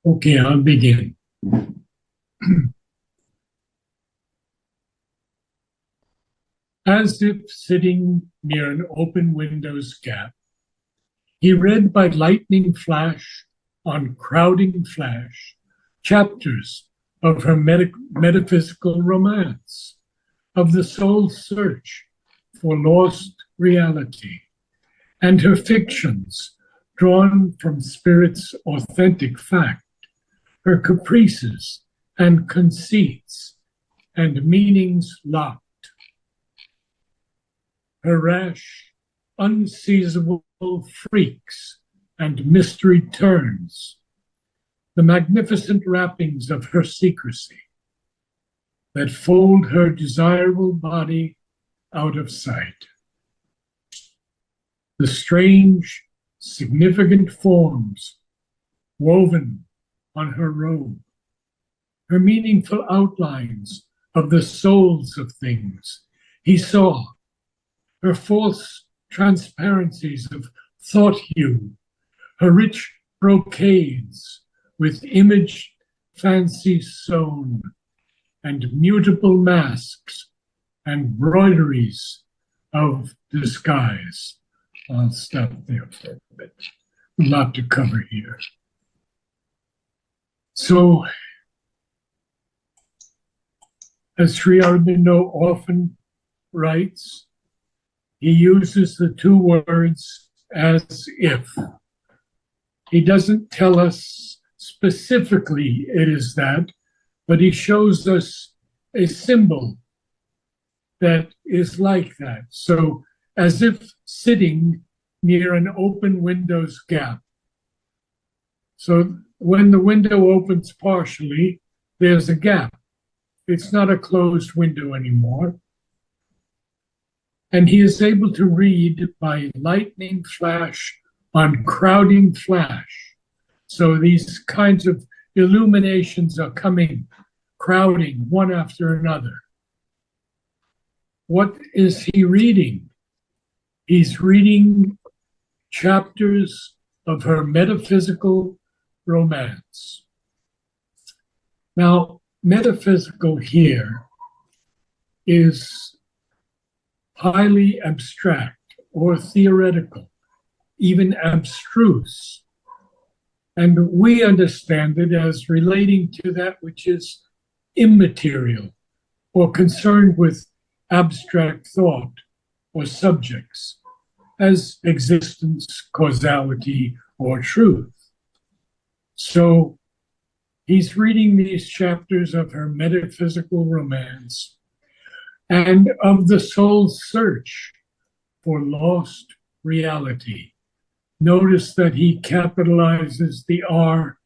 Okay, I'll begin. As if sitting near an open window's gap, he read by lightning flash on crowding flash chapters of her metaphysical romance, of the soul's search for lost reality, and her fictions drawn from spirit's authentic fact, her caprices and conceits and meanings locked, her rash, unseizable freaks and mystery turns, the magnificent wrappings of her secrecy that fold her desirable body out of sight, the strange, significant forms woven on her robe, her meaningful outlines of the souls of things he saw, her false transparencies of thought hue, her rich brocades with image fancies sewn, and mutable masks and broideries of disguise. I'll stop there for a bit. A lot to cover here. So, as Sri Aurobindo often writes, he uses the two words as if. He doesn't tell us specifically it is that, but he shows us a symbol that is like that. So, as if sitting near an open window's gap. So, when the window opens partially, there's a gap. It's not a closed window anymore. And he is able to read by lightning flash on crowding flash. So these kinds of illuminations are coming, crowding one after another. What is he reading? He's reading chapters of her metaphysical romance. Now, metaphysical here is highly abstract or theoretical, even abstruse. And we understand it as relating to that which is immaterial or concerned with abstract thought or subjects as existence, causality, or truth. So he's reading these chapters of her metaphysical romance and of the soul's search for lost reality. Notice that he capitalizes the R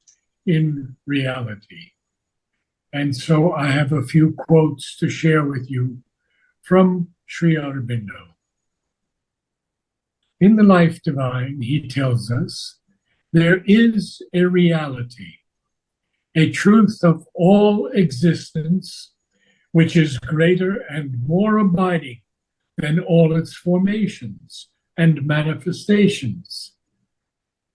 in reality. And so I have a few quotes to share with you from Sri Aurobindo. In the Life Divine, he tells us, there is a reality, a truth of all existence, which is greater and more abiding than all its formations and manifestations.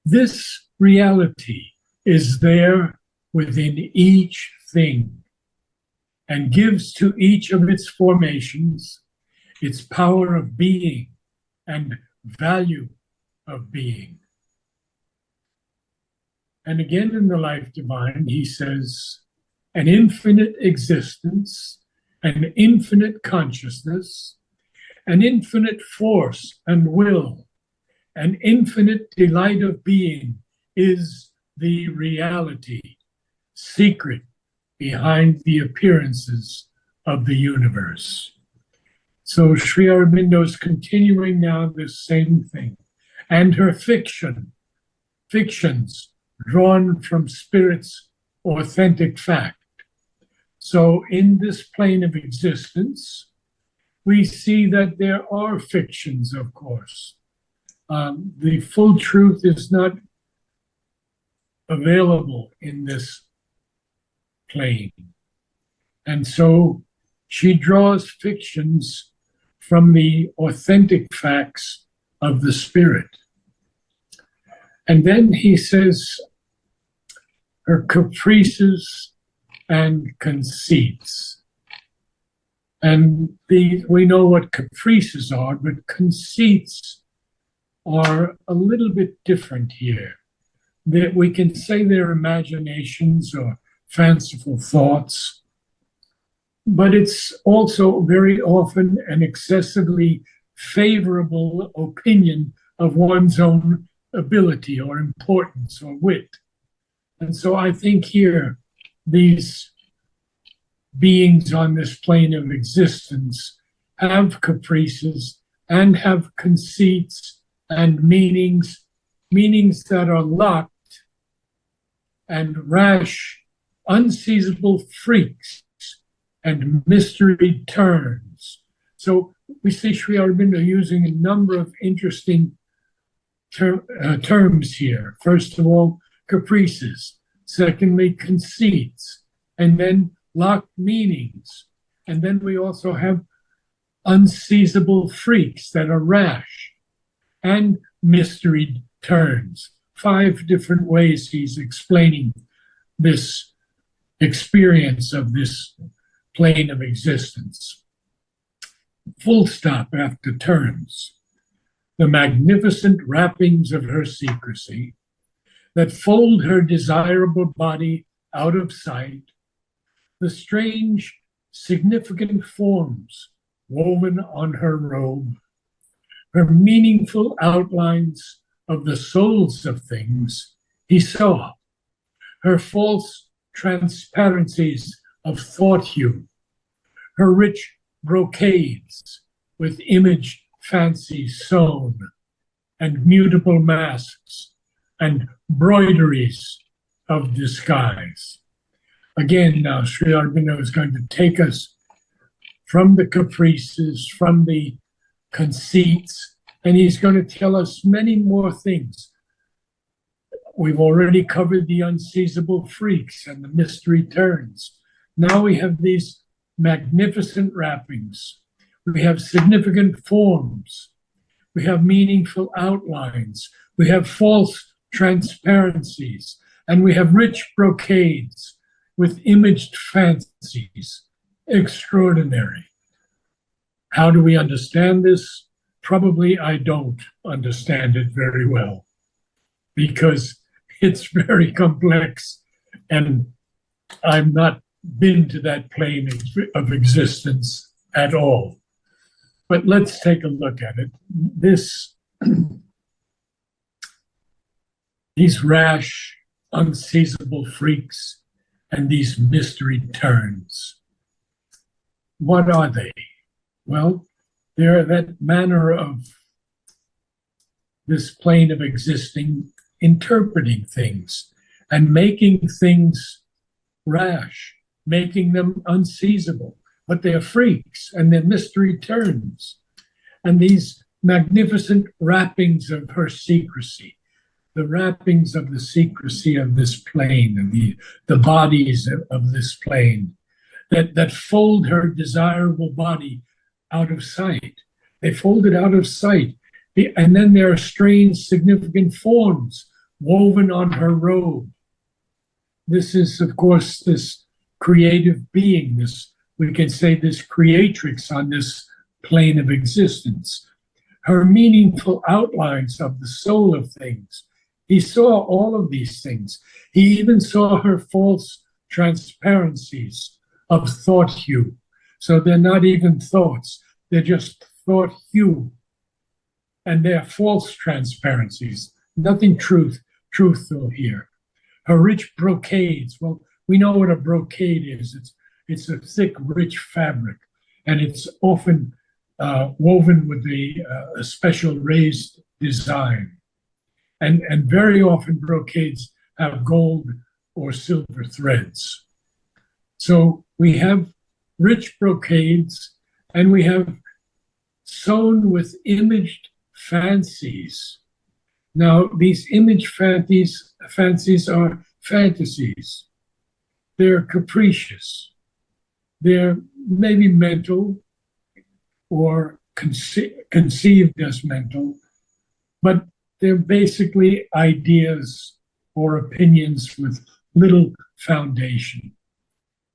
This reality is there within each thing and gives to each of its formations its power of being and value of being. And again in the Life Divine, he says, an infinite existence, an infinite consciousness, an infinite force and will, an infinite delight of being is the reality, secret behind the appearances of the universe. So Sri Aurobindo is continuing now this same thing. And her fictions drawn from spirit's authentic fact. So in this plane of existence, we see that there are fictions, of course. The full truth is not available in this plane. And so she draws fictions from the authentic facts of the spirit. And then he says, her caprices and conceits. And we know what caprices are, but conceits are a little bit different here. That we can say they're imaginations or fanciful thoughts, but it's also very often an excessively favorable opinion of one's own ability or importance or wit. And so I think here, these beings on this plane of existence have caprices and have conceits and meanings that are locked and rash, unseizable freaks and mystery turns. So we see Sri Aurobindo using a number of interesting terms here. First of all, caprices. Secondly, conceits. And then locked meanings. And then we also have unseizable freaks that are rash and mystery turns. 5 different ways he's explaining this experience of this plane of existence. Full stop after turns. The magnificent wrappings of her secrecy that fold her desirable body out of sight, the strange, significant forms woven on her robe, her meaningful outlines of the souls of things he saw, her false transparencies of thought hue, her rich brocades with imaged fancies sewn, and mutable masks and broideries of disguise. Again, now Sri Aurobindo is going to take us from the caprices, from the conceits, and he's going to tell us many more things. We've already covered the unseizable freaks and the mystery turns. Now we have these magnificent wrappings. We have significant forms. We have meaningful outlines. We have false transparencies. And we have rich brocades with imaged fancies. Extraordinary. How do we understand this? Probably I don't understand it very well, because it's very complex and I've not been to that plane of existence at all. But let's take a look at it. These rash, unseizable freaks and these mystery turns. What are they? Well, they're that manner of this plane of existing, interpreting things and making things rash, making them unseizable. But they're freaks and they're mystery turns. And these magnificent wrappings of her secrecy, the wrappings of the secrecy of this plane and the bodies of this plane that fold her desirable body out of sight. They fold it out of sight. And then there are strange, significant forms woven on her robe. This is, of course, this creative being, we can say this creatrix on this plane of existence. Her meaningful outlines of the soul of things. He saw all of these things. He even saw her false transparencies of thought hue. So they're not even thoughts, they're just thought hue. And they're false transparencies, nothing truthful here. Her rich brocades, well, we know what a brocade is. It's a thick, rich fabric, and it's often woven with a special raised design. And very often brocades have gold or silver threads. So we have rich brocades, and we have sewn with imaged fancies. Now, these image fancies are fantasies. They're capricious. They're maybe mental or conceived as mental, but they're basically ideas or opinions with little foundation.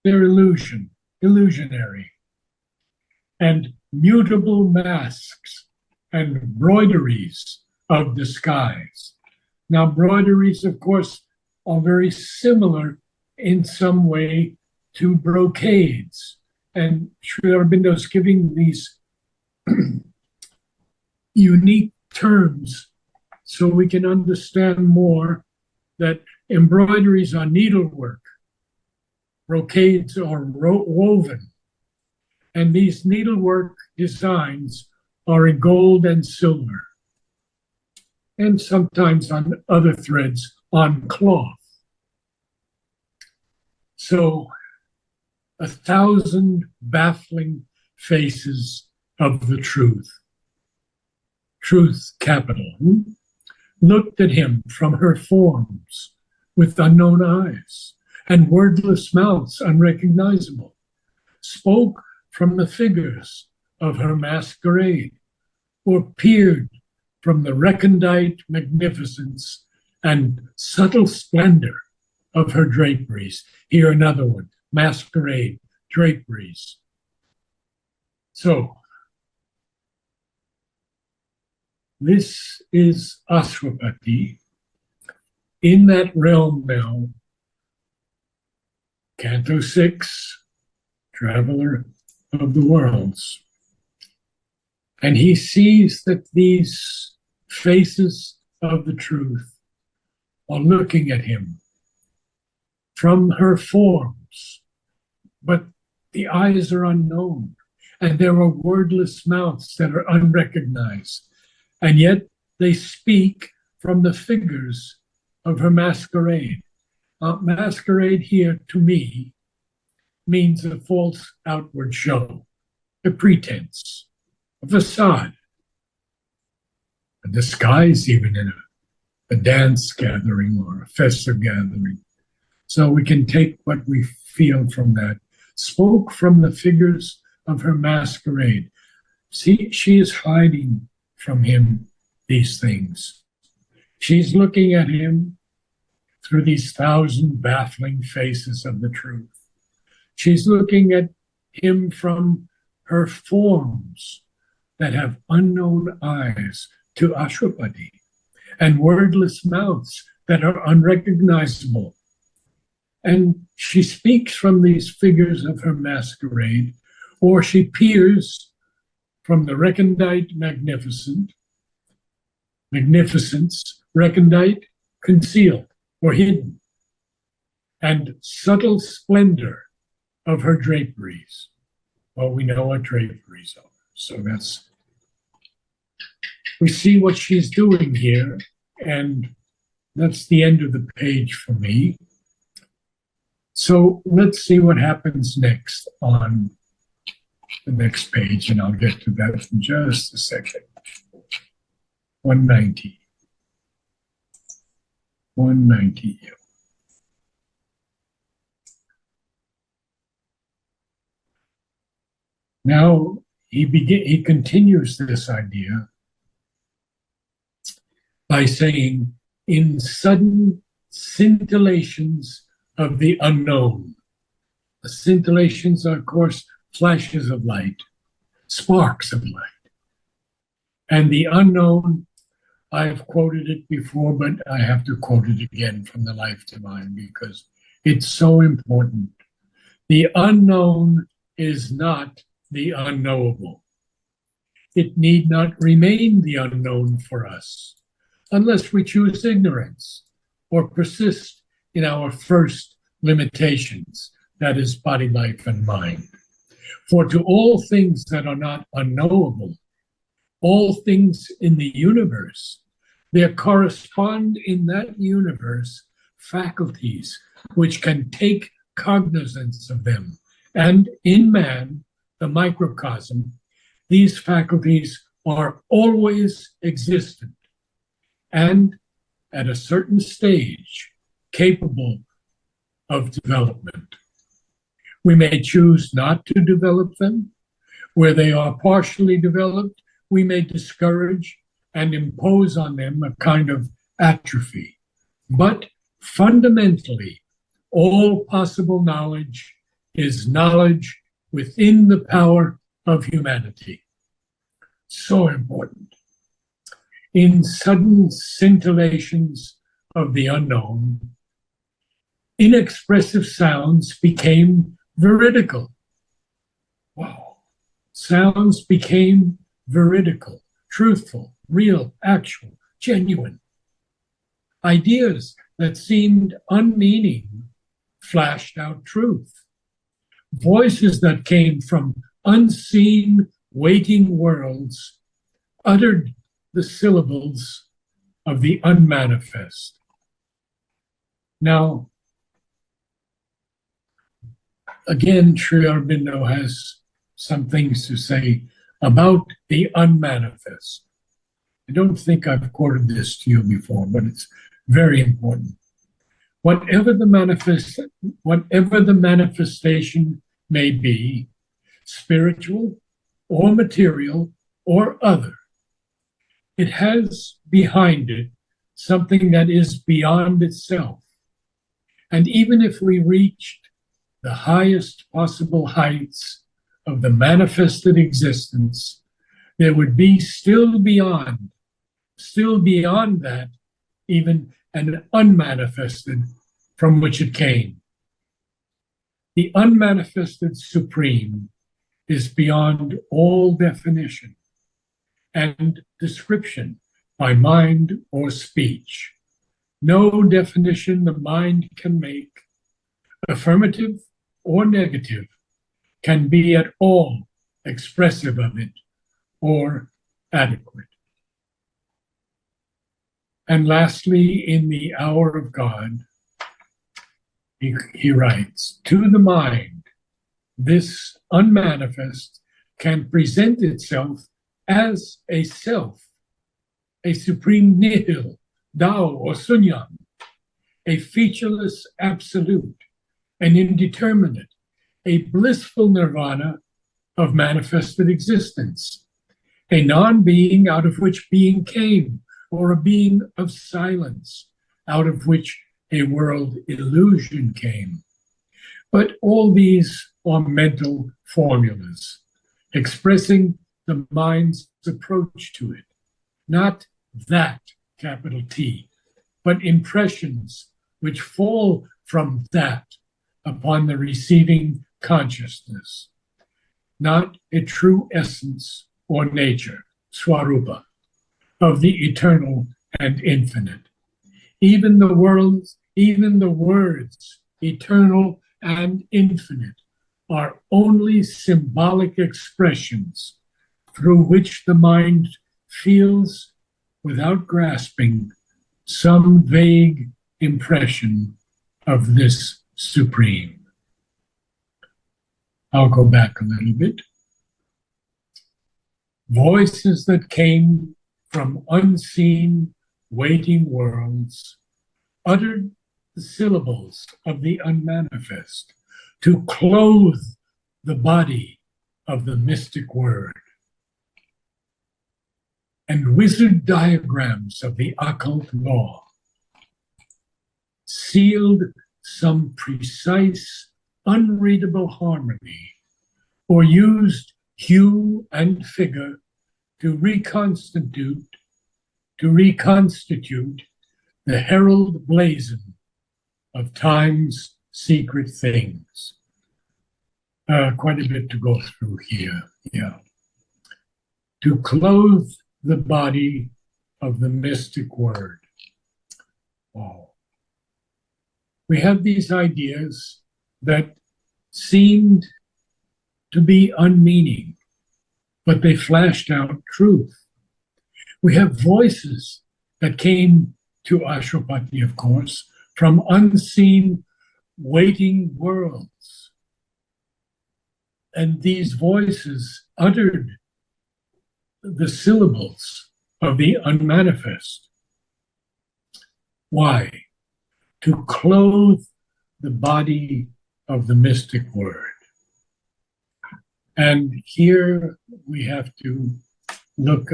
They're illusionary, and mutable masks and broideries of disguise. Now, broideries, of course, are very similar in some way to brocades. And Sri Aurobindo is giving these unique terms so we can understand more that embroideries are needlework, brocades are woven, and these needlework designs are in gold and silver, and sometimes on other threads on cloth. So 1,000 baffling faces of the truth, capital, looked at him from her forms with unknown eyes and wordless mouths unrecognizable, spoke from the figures of her masquerade, or peered from the recondite magnificence and subtle splendor of her draperies. Here another one, masquerade, draperies. So, this is Ashwapati. In that realm now, Canto 6, Traveler of the Worlds. And he sees that these faces of the truth are looking at him from her forms, but the eyes are unknown, and there are wordless mouths that are unrecognized, and yet they speak from the figures of her masquerade. Masquerade here, to me, means a false outward show, a pretense, a facade, a disguise even in a dance gathering or a festive gathering. So we can take what we feel from that. Spoke from the figures of her masquerade. See, she is hiding from him these things. She's looking at him through these 1,000 baffling faces of the truth. She's looking at him from her forms that have unknown eyes to Ashwapati and wordless mouths that are unrecognizable. And she speaks from these figures of her masquerade, or she peers from the recondite magnificence, recondite, concealed or hidden, and subtle splendor of her draperies. Well, we know what draperies are, so we see what she's doing here, and that's the end of the page for me. So let's see what happens next on the next page, and I'll get to that in just a second. 190. 190. Now he continues this idea by saying, in sudden scintillations of the unknown. The scintillations are, of course, flashes of light, sparks of light. And the unknown, I've quoted it before, but I have to quote it again from the Life Divine because it's so important. The unknown is not the unknowable. It need not remain the unknown for us unless we choose ignorance or persist in our first limitations, that is body, life, and mind. For to all things that are not unknowable, all things in the universe, there correspond in that universe faculties which can take cognizance of them. And in man, the microcosm, these faculties are always existent and at a certain stage capable of development. We may choose not to develop them. Where they are partially developed, we may discourage and impose on them a kind of atrophy. But fundamentally, all possible knowledge is knowledge within the power of humanity. So important. In sudden scintillations of the unknown, inexpressive sounds became veridical. Wow. Sounds became veridical, truthful, real, actual, genuine. Ideas that seemed unmeaning flashed out truth. Voices that came from unseen, waiting worlds uttered the syllables of the unmanifest. Now, again, Sri Aurobindo has some things to say about the unmanifest. I don't think I've quoted this to you before, but it's very important. Whatever the manifestation may be, spiritual or material or other, it has behind it something that is beyond itself. And even if we reached the highest possible heights of the manifested existence, there would be still beyond that, even an unmanifested from which it came. The unmanifested supreme is beyond all definition and description by mind or speech. No definition the mind can make, affirmative or negative, can be at all expressive of it or adequate. And lastly, in the hour of God, he writes, to the mind, this unmanifest can present itself as a self, a supreme nihil, Tao or Sunyam, a featureless absolute, an indeterminate, a blissful nirvana of manifested existence, a non-being out of which being came, or a being of silence, out of which a world illusion came. But all these are mental formulas, expressing the mind's approach to it. Not that, capital T, but impressions which fall from that upon the receiving consciousness. Not a true essence or nature, swarupa, of the eternal and infinite. Even the words, eternal and infinite, are only symbolic expressions through which the mind feels, without grasping, some vague impression of this supreme. I'll go back a little bit. Voices that came from unseen, waiting worlds uttered the syllables of the unmanifest to clothe the body of the mystic word. And wizard diagrams of the occult law sealed some precise, unreadable harmony, or used hue and figure to reconstitute the herald blazon of time's secret things. Quite a bit to go through here, yeah. To clothe the body of the mystic word. Oh. We have these ideas that seemed to be unmeaning, but they flashed out truth. We have voices that came to Ashwapati, of course, from unseen, waiting worlds. And these voices uttered the syllables of the unmanifest. Why? To clothe the body of the mystic word. And here we have to look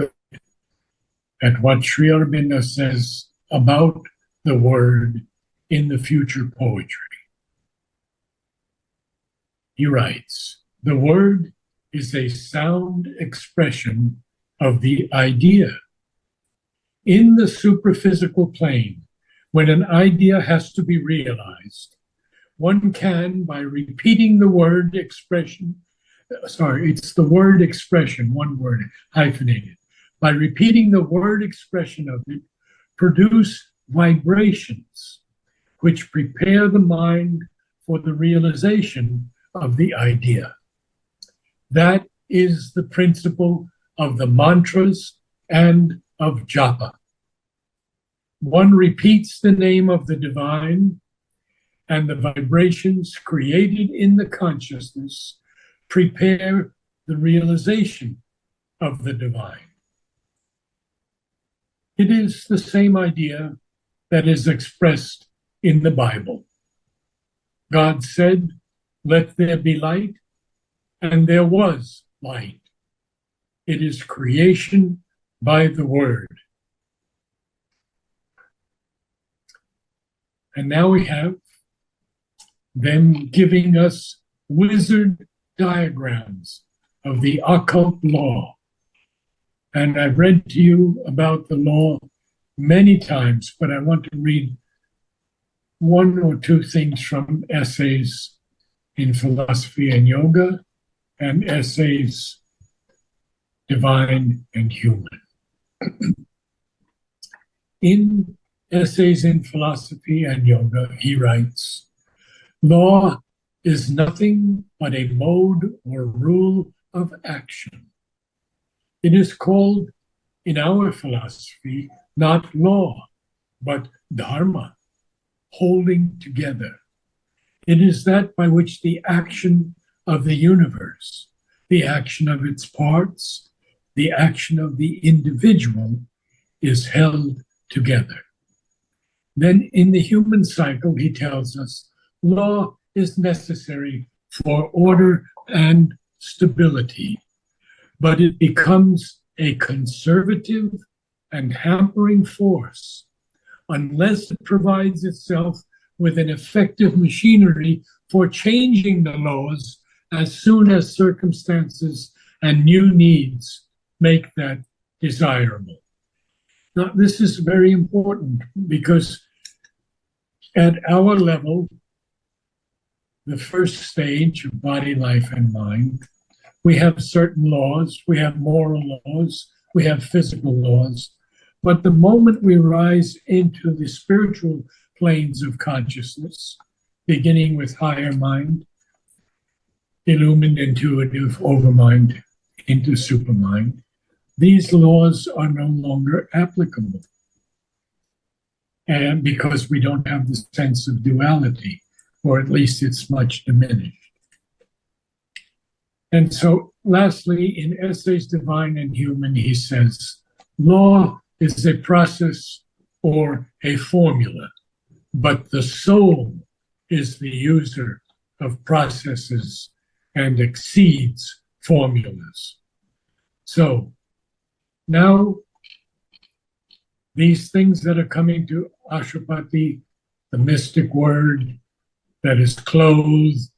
at what Sri Aurobindo says about the word in the future poetry. he writes, the word is a sound expression of the idea. In the superphysical plane, when an idea has to be realized, one can, by repeating the word expression, it's the word expression, one word, hyphenated. By repeating the word expression of it, produce vibrations which prepare the mind for the realization of the idea. That is the principle of the mantras and of japa. One repeats the name of the divine, and the vibrations created in the consciousness prepare the realization of the divine. It is the same idea that is expressed in the Bible. God said, "Let there be light," and there was light. It is creation by the word. And now we have them giving us wizard diagrams of the occult law. And I've read to you about the law many times, but I want to read one or two things from essays in philosophy and yoga and essays divine and human. In essays in philosophy and yoga, he writes, law is nothing but a mode or rule of action. It is called, in our philosophy, not law, but dharma, holding together. It is that by which the action of the universe, the action of its parts, the action of the individual is held together. Then in the human cycle, he tells us, law is necessary for order and stability, but it becomes a conservative and hampering force unless it provides itself with an effective machinery for changing the laws as soon as circumstances and new needs make that desirable. Now, this is very important because at our level, the first stage of body, life, and mind, we have certain laws, we have moral laws, we have physical laws. But the moment we rise into the spiritual planes of consciousness, beginning with higher mind, illumined, intuitive, overmind, into supermind, these laws are no longer applicable. And because we don't have the sense of duality, or at least it's much diminished. And so, lastly, in Essays Divine and Human, he says, law is a process or a formula, but the soul is the user of processes and exceeds formulas. So, now, these things that are coming to Ashwapati, the mystic word that is clothed,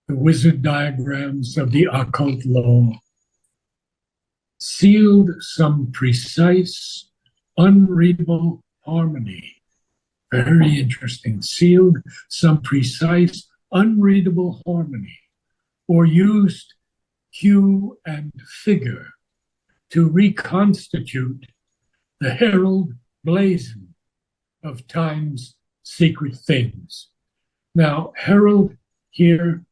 the wizard diagrams of the occult law, sealed some precise, unreadable harmony. Very interesting. Sealed some precise, unreadable harmony, or used hue and figure to reconstitute the herald blazon of time's secret things. Now, herald here,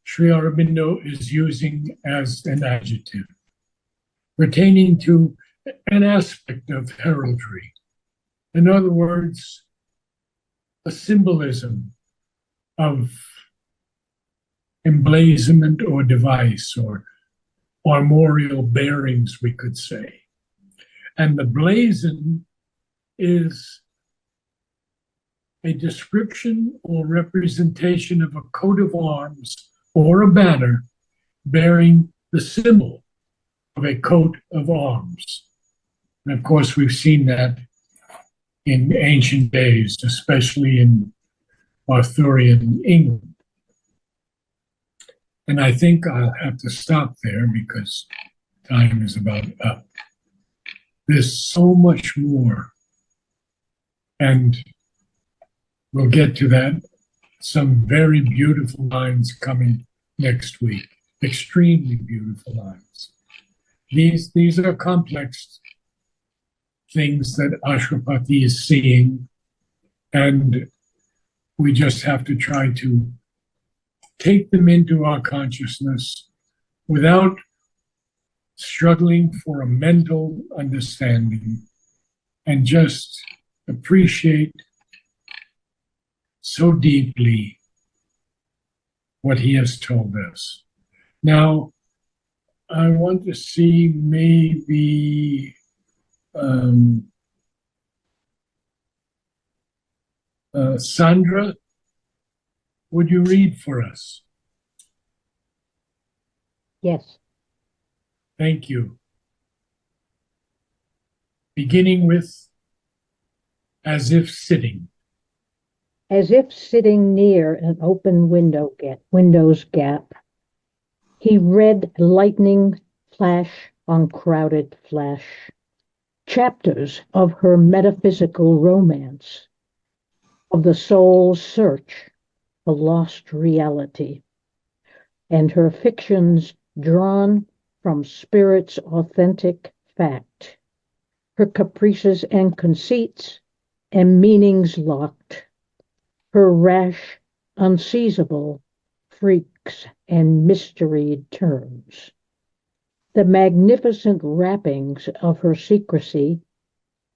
Sri Aurobindo is using as an adjective, pertaining to an aspect of heraldry. In other words, a symbolism of emblazonment or device or armorial bearings, we could say. And the blazon is a description or representation of a coat of arms or a banner bearing the symbol of a coat of arms. And of course, we've seen that in ancient days, especially in Arthurian England. And I think I'll have to stop there because time is about up. There's so much more. And we'll get to that. Some very beautiful lines coming next week. Extremely beautiful lines. These are complex things that Ashwapati is seeing, and we just have to try to take them into our consciousness without struggling for a mental understanding, and just appreciate so deeply what he has told us. Now, I want to see maybe Sandra, would you read for us? Yes. Thank you. Beginning with As If Sitting. As if sitting near an open window's gap, he read lightning flash on crowded flash, chapters of her metaphysical romance, of the soul's search for lost reality, and her fictions drawn from spirit's authentic fact, her caprices and conceits and meanings locked, her rash, unseizable freaks and mysteried terms, the magnificent wrappings of her secrecy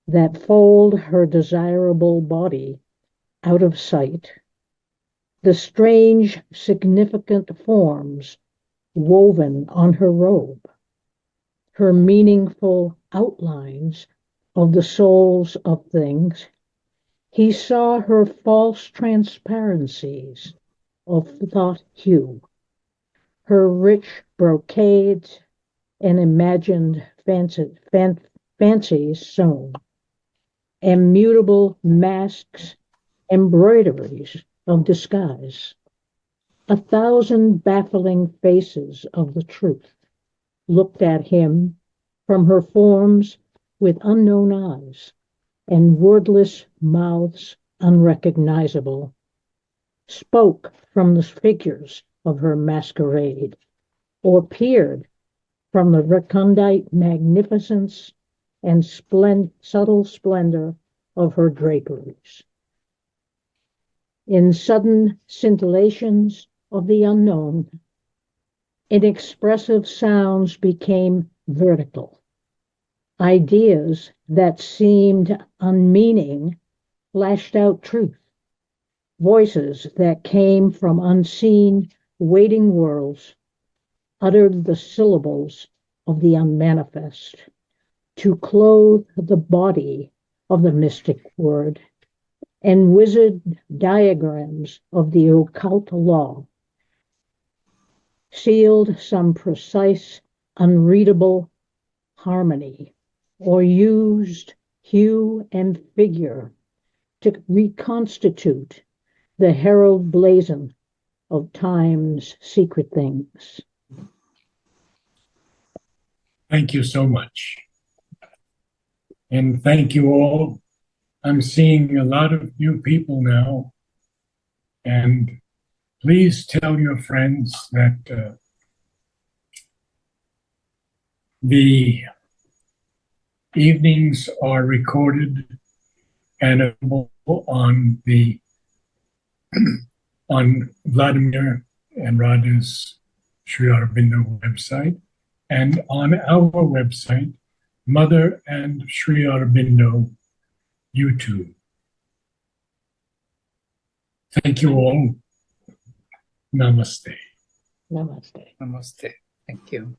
that fold her desirable body out of sight, the strange, significant forms woven on her robe, her meaningful outlines of the souls of things. He saw her false transparencies of thought hue, her rich brocades and imagined fancies sewn, and mutable masks, embroideries of disguise, 1,000 baffling faces of the truth looked at him from her forms with unknown eyes and wordless mouths unrecognizable, spoke from the figures of her masquerade, or peered from the recondite magnificence and subtle splendor of her draperies. In sudden scintillations of the unknown, inexpressive sounds became vertical. Ideas that seemed unmeaning flashed out truth. Voices that came from unseen, waiting worlds uttered the syllables of the unmanifest to clothe the body of the mystic word, and wizard diagrams of the occult law sealed some precise, unreadable harmony, or used hue and figure to reconstitute the herald blazon of time's secret things. Thank you so much. And thank you all. I'm seeing a lot of new people now. And please tell your friends that the evenings are recorded and available on the on Vladimir and Radha's Sri Aurobindo website, and on our website, Mother and Sri Aurobindo YouTube. Thank you all. Namaste. Namaste. Namaste. Thank you.